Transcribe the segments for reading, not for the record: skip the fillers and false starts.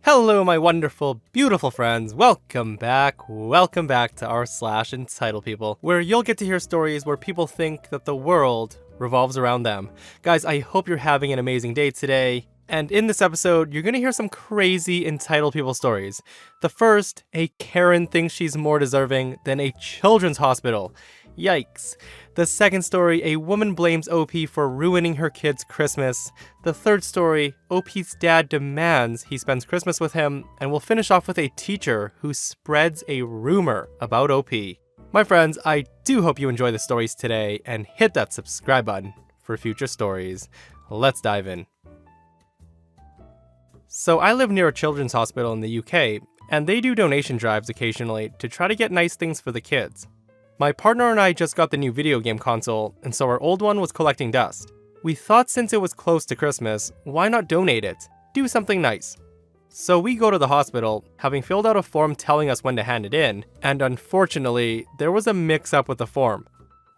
Hello, my wonderful, beautiful friends. Welcome back to our /Entitled People, where you'll get to hear stories where people think that the world revolves around them. Guys, I hope you're having an amazing day today. And in this episode, you're gonna hear some crazy entitled people stories. The first, a Karen thinks she's more deserving than a children's hospital. Yikes. The second story, a woman blames OP for ruining her kid's Christmas. The third story, OP's dad demands he spends Christmas with him. And we'll finish off with a teacher who spreads a rumor about OP. My friends, I do hope you enjoy the stories today and hit that subscribe button for future stories. Let's dive in. So I live near a children's hospital in the UK, and they do donation drives occasionally to try to get nice things for the kids. My partner and I just got the new video game console, and so our old one was collecting dust. We thought since it was close to Christmas, why not donate it? Do something nice. So we go to the hospital, having filled out a form telling us when to hand it in, and unfortunately, there was a mix-up with the form.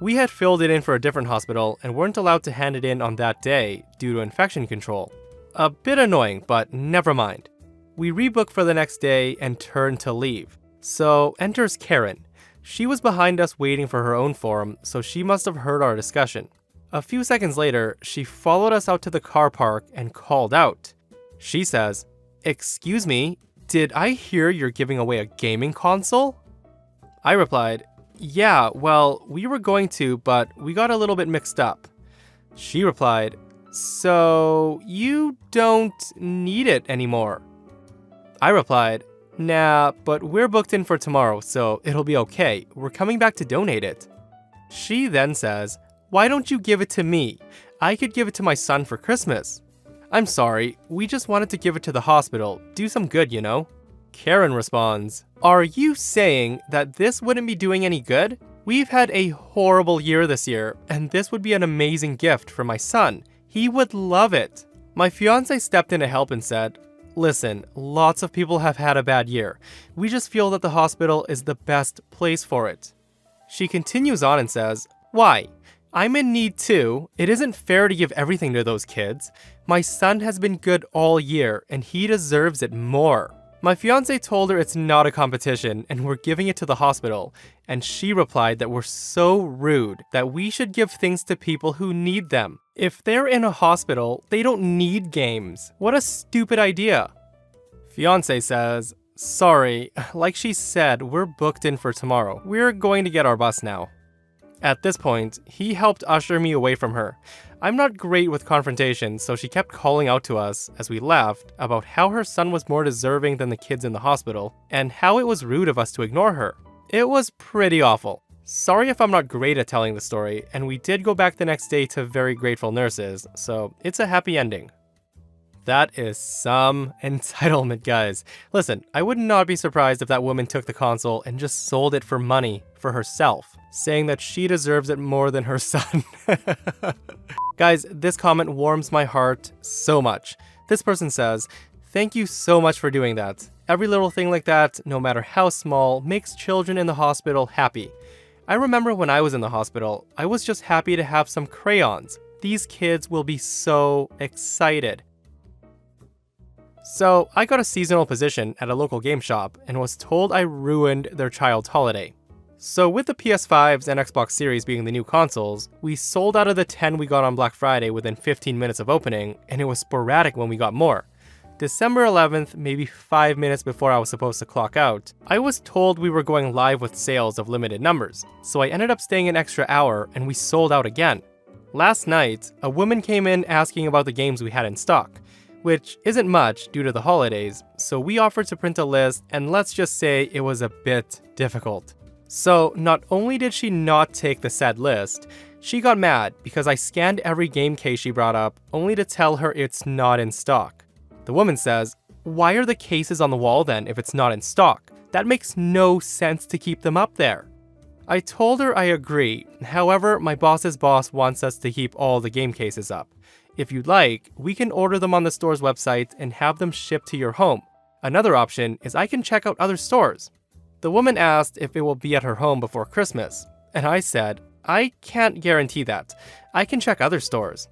We had filled it in for a different hospital and weren't allowed to hand it in on that day due to infection control. A bit annoying, but never mind. We rebook for the next day and turn to leave. So enters Karen. She was behind us waiting for her own form, so she must have heard our discussion. A few seconds later, she followed us out to the car park and called out. She says, "Excuse me, did I hear you're giving away a gaming console?" I replied, "Yeah, well, we were going to, but we got a little bit mixed up." She replied, "So you don't need it anymore?" I replied, "Nah, but we're booked in for tomorrow, so it'll be okay. We're coming back to donate it." She then says, "Why don't you give it to me? I could give it to my son for Christmas." "I'm sorry, we just wanted to give it to the hospital. Do some good, you know?" Karen responds, "Are you saying that this wouldn't be doing any good? We've had a horrible year this year, and this would be an amazing gift for my son. He would love it." My fiance stepped in to help and said, "Listen, lots of people have had a bad year. We just feel that the hospital is the best place for it." She continues on and says, "Why? I'm in need too. It isn't fair to give everything to those kids. My son has been good all year, and he deserves it more." My fiance told her it's not a competition and we're giving it to the hospital, and she replied that we're so rude that we should give things to people who need them. If they're in a hospital, they don't need games. What a stupid idea. Fiance says, "Sorry, like she said, we're booked in for tomorrow. We're going to get our bus now." At this point, he helped usher me away from her. I'm not great with confrontation, so she kept calling out to us as we left about how her son was more deserving than the kids in the hospital, and how it was rude of us to ignore her. It was pretty awful. Sorry if I'm not great at telling the story, and we did go back the next day to very grateful nurses, so it's a happy ending. That is some entitlement, guys. Listen, I would not be surprised if that woman took the console and just sold it for money for herself, saying that she deserves it more than her son. Guys, this comment warms my heart so much. This person says, "Thank you so much for doing that. Every little thing like that, no matter how small, makes children in the hospital happy. I remember when I was in the hospital, I was just happy to have some crayons. These kids will be so excited." So I got a seasonal position at a local game shop and was told I ruined their child's holiday. So with the PS5s and Xbox Series being the new consoles, we sold out of the 10 we got on Black Friday within 15 minutes of opening, and it was sporadic when we got more. December 11th, maybe 5 minutes before I was supposed to clock out, I was told we were going live with sales of limited numbers, so I ended up staying an extra hour and we sold out again. Last night, a woman came in asking about the games we had in stock, which isn't much due to the holidays, so we offered to print a list, and let's just say it was a bit difficult. So not only did she not take the said list, she got mad because I scanned every game case she brought up only to tell her it's not in stock. The woman says, "Why are the cases on the wall then if it's not in stock? That makes no sense to keep them up there." I told her I agree, however, my boss's boss wants us to keep all the game cases up. If you'd like, we can order them on the store's website and have them shipped to your home. Another option is I can check out other stores. The woman asked if it will be at her home before Christmas, and I said, I can't guarantee that. I can check other stores.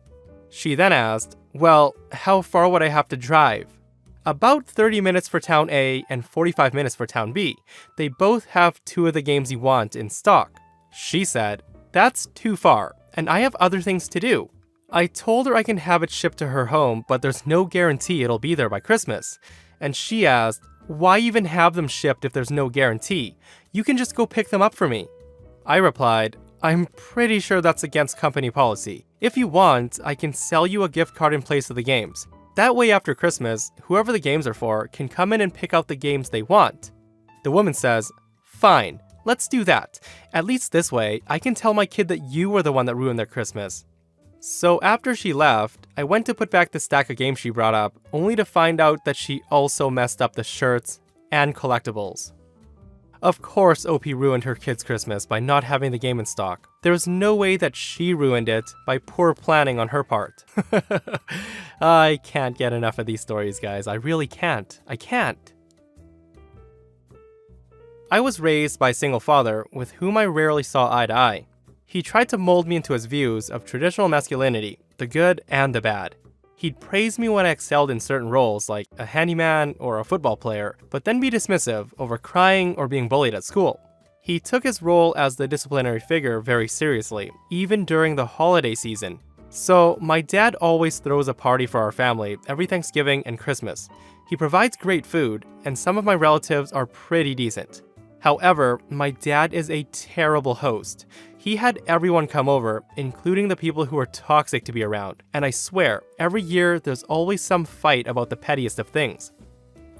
She then asked, "Well, how far would I have to drive?" About 30 minutes for Town A and 45 minutes for Town B. They both have 2 of the games you want in stock. She said, "That's too far, and I have other things to do." I told her I can have it shipped to her home, but there's no guarantee it'll be there by Christmas. And she asked, "Why even have them shipped if there's no guarantee? You can just go pick them up for me." I replied, "I'm pretty sure that's against company policy. If you want, I can sell you a gift card in place of the games. That way after Christmas, whoever the games are for can come in and pick out the games they want." The woman says, "Fine, let's do that. At least this way, I can tell my kid that you were the one that ruined their Christmas." So after she left, I went to put back the stack of games she brought up, only to find out that she also messed up the shirts and collectibles. Of course OP ruined her kid's Christmas by not having the game in stock. There's no way that she ruined it by poor planning on her part. I can't get enough of these stories, guys. I really can't. I can't. I was raised by a single father with whom I rarely saw eye to eye. He tried to mold me into his views of traditional masculinity, the good and the bad. He'd praise me when I excelled in certain roles like a handyman or a football player, but then be dismissive over crying or being bullied at school. He took his role as the disciplinary figure very seriously, even during the holiday season. So my dad always throws a party for our family every Thanksgiving and Christmas. He provides great food, and some of my relatives are pretty decent. However, my dad is a terrible host. He had everyone come over, including the people who are toxic to be around, and I swear, every year there's always some fight about the pettiest of things.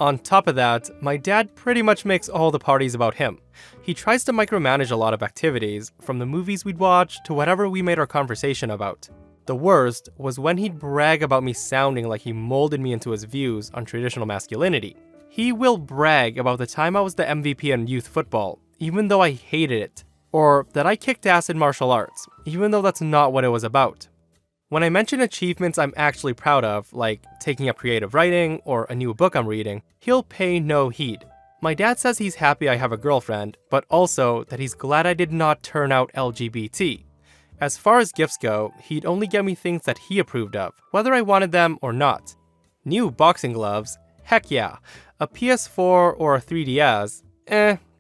On top of that, my dad pretty much makes all the parties about him. He tries to micromanage a lot of activities, from the movies we'd watch to whatever we made our conversation about. The worst was when he'd brag about me sounding like he molded me into his views on traditional masculinity. He will brag about the time I was the MVP in youth football, even though I hated it. Or that I kicked ass in martial arts, even though that's not what it was about. When I mention achievements I'm actually proud of, like taking up creative writing or a new book I'm reading, he'll pay no heed. My dad says he's happy I have a girlfriend, but also that he's glad I did not turn out LGBT. As far as gifts go, he'd only get me things that he approved of, whether I wanted them or not. New boxing gloves? Heck yeah. A PS4 or a 3DS?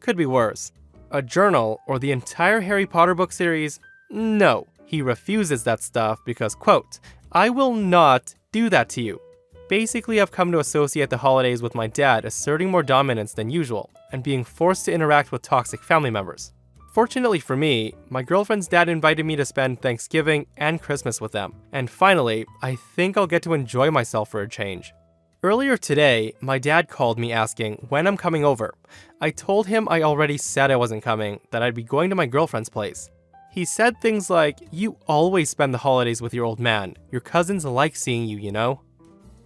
Could be worse. A journal or the entire Harry Potter book series? No. He refuses that stuff because, quote, "I will not do that to you." Basically, I've come to associate the holidays with my dad asserting more dominance than usual and being forced to interact with toxic family members. Fortunately for me, my girlfriend's dad invited me to spend Thanksgiving and Christmas with them. And finally, I think I'll get to enjoy myself for a change. Earlier today, my dad called me asking when I'm coming over. I told him I already said I wasn't coming, that I'd be going to my girlfriend's place. He said things like, "You always spend the holidays with your old man. Your cousins like seeing you, you know?"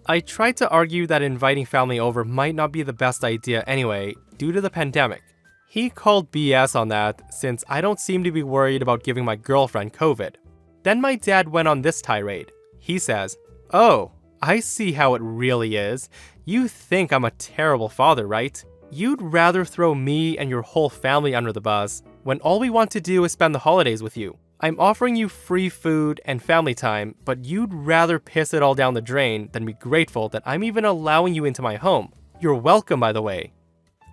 I tried to argue that inviting family over might not be the best idea anyway, due to the pandemic. He called BS on that, since I don't seem to be worried about giving my girlfriend COVID. Then my dad went on this tirade. He says, "Oh, I see how it really is. You think I'm a terrible father, right? You'd rather throw me and your whole family under the bus when all we want to do is spend the holidays with you. I'm offering you free food and family time, but you'd rather piss it all down the drain than be grateful that I'm even allowing you into my home. You're welcome, by the way."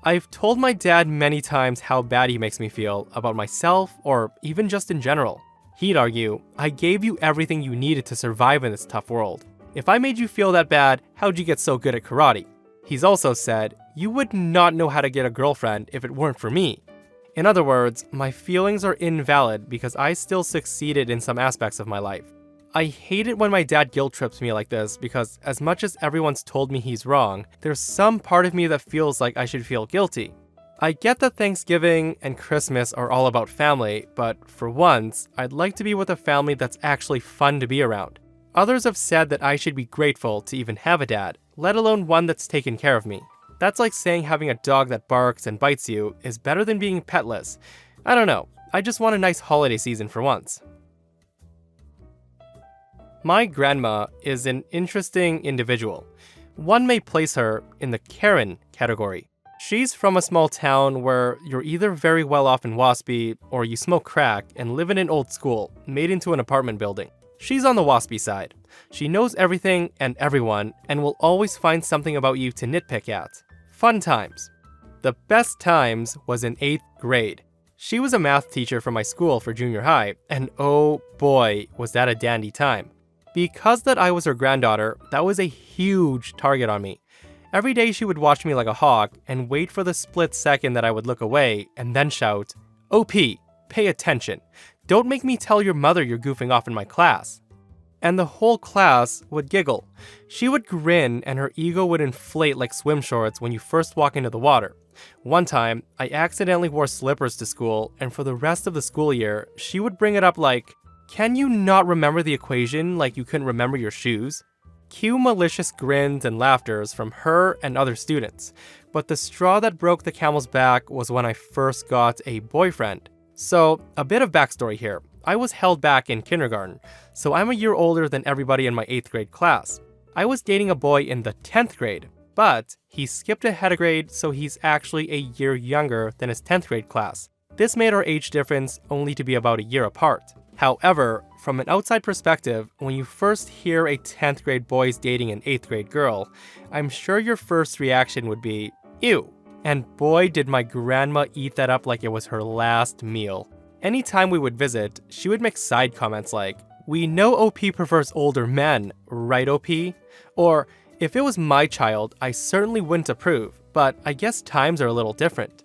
I've told my dad many times how bad he makes me feel about myself or even just in general. He'd argue, "I gave you everything you needed to survive in this tough world. If I made you feel that bad, how'd you get so good at karate?" He's also said, "You would not know how to get a girlfriend if it weren't for me." In other words, my feelings are invalid because I still succeeded in some aspects of my life. I hate it when my dad guilt trips me like this because as much as everyone's told me he's wrong, there's some part of me that feels like I should feel guilty. I get that Thanksgiving and Christmas are all about family, but for once, I'd like to be with a family that's actually fun to be around. Others have said that I should be grateful to even have a dad, let alone one that's taken care of me. That's like saying having a dog that barks and bites you is better than being petless. I don't know, I just want a nice holiday season for once. My grandma is an interesting individual. One may place her in the Karen category. She's from a small town where you're either very well off and waspy, or you smoke crack and live in an old school, made into an apartment building. She's on the waspy side. She knows everything and everyone and will always find something about you to nitpick at. Fun times. The best times was in 8th grade. She was a math teacher for my school for junior high, and oh boy, was that a dandy time. Because that I was her granddaughter, that was a huge target on me. Every day she would watch me like a hawk and wait for the split second that I would look away and then shout, "OP, pay attention. Don't make me tell your mother you're goofing off in my class." And the whole class would giggle. She would grin and her ego would inflate like swim shorts when you first walk into the water. One time, I accidentally wore slippers to school, and for the rest of the school year, she would bring it up like, "Can you not remember the equation like you couldn't remember your shoes?" Cue malicious grins and laughters from her and other students. But the straw that broke the camel's back was when I first got a boyfriend. So, a bit of backstory here. I was held back in kindergarten, so I'm a year older than everybody in my 8th grade class. I was dating a boy in the 10th grade, but he skipped ahead a grade, so he's actually a year younger than his 10th grade class. This made our age difference only to be about a year apart. However, from an outside perspective, when you first hear a 10th grade boy's dating an 8th grade girl, I'm sure your first reaction would be, ew. And boy did my grandma eat that up like it was her last meal. Anytime we would visit, she would make side comments like, "We know OP prefers older men, right OP?" Or, "If it was my child, I certainly wouldn't approve, but I guess times are a little different."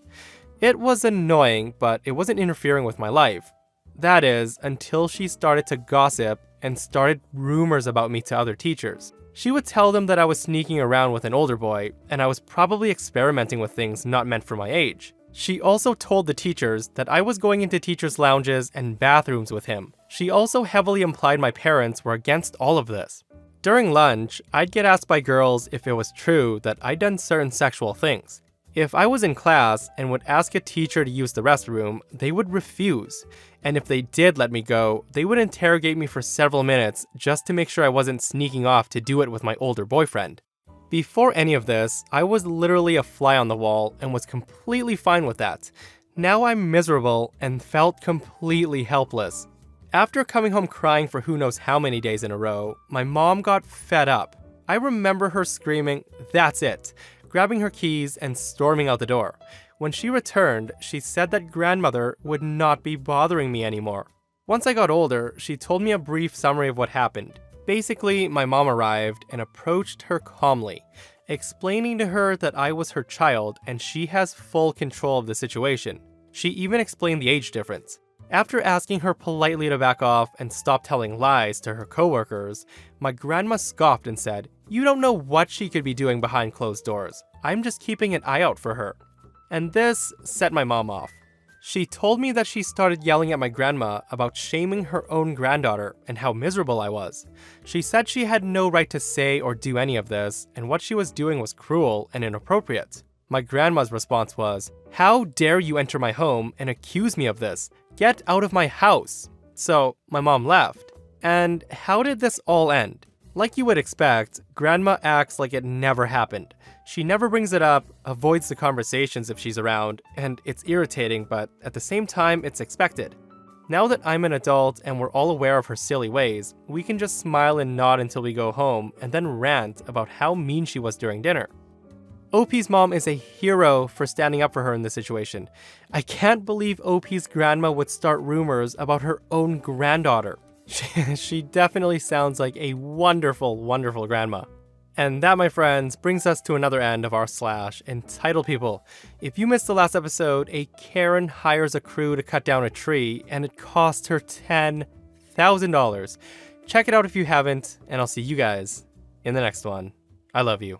It was annoying, but it wasn't interfering with my life. That is, until she started to gossip and started rumors about me to other teachers. She would tell them that I was sneaking around with an older boy, and I was probably experimenting with things not meant for my age. She also told the teachers that I was going into teachers' lounges and bathrooms with him. She also heavily implied my parents were against all of this. During lunch, I'd get asked by girls if it was true that I'd done certain sexual things. If I was in class and would ask a teacher to use the restroom, they would refuse. And if they did let me go, they would interrogate me for several minutes just to make sure I wasn't sneaking off to do it with my older boyfriend. Before any of this, I was literally a fly on the wall and was completely fine with that. Now I'm miserable and felt completely helpless. After coming home crying for who knows how many days in a row, my mom got fed up. I remember her screaming, "That's it," grabbing her keys and storming out the door. When she returned, she said that grandmother would not be bothering me anymore. Once I got older, she told me a brief summary of what happened. Basically, my mom arrived and approached her calmly, explaining to her that I was her child and she has full control of the situation. She even explained the age difference. After asking her politely to back off and stop telling lies to her coworkers, my grandma scoffed and said, "You don't know what she could be doing behind closed doors. I'm just keeping an eye out for her." And this set my mom off. She told me that she started yelling at my grandma about shaming her own granddaughter and how miserable I was. She said she had no right to say or do any of this, and what she was doing was cruel and inappropriate. My grandma's response was, "How dare you enter my home and accuse me of this? Get out of my house." So my mom left. And how did this all end? Like you would expect, grandma acts like it never happened. She never brings it up, avoids the conversations if she's around, and it's irritating, but at the same time, it's expected. Now that I'm an adult and we're all aware of her silly ways, we can just smile and nod until we go home and then rant about how mean she was during dinner. OP's mom is a hero for standing up for her in this situation. I can't believe OP's grandma would start rumors about her own granddaughter. She definitely sounds like a wonderful, wonderful grandma. And that, my friends, brings us to another end of our / Entitled People. If you missed the last episode, a Karen hires a crew to cut down a tree, and it cost her $10,000. Check it out if you haven't, and I'll see you guys in the next one. I love you.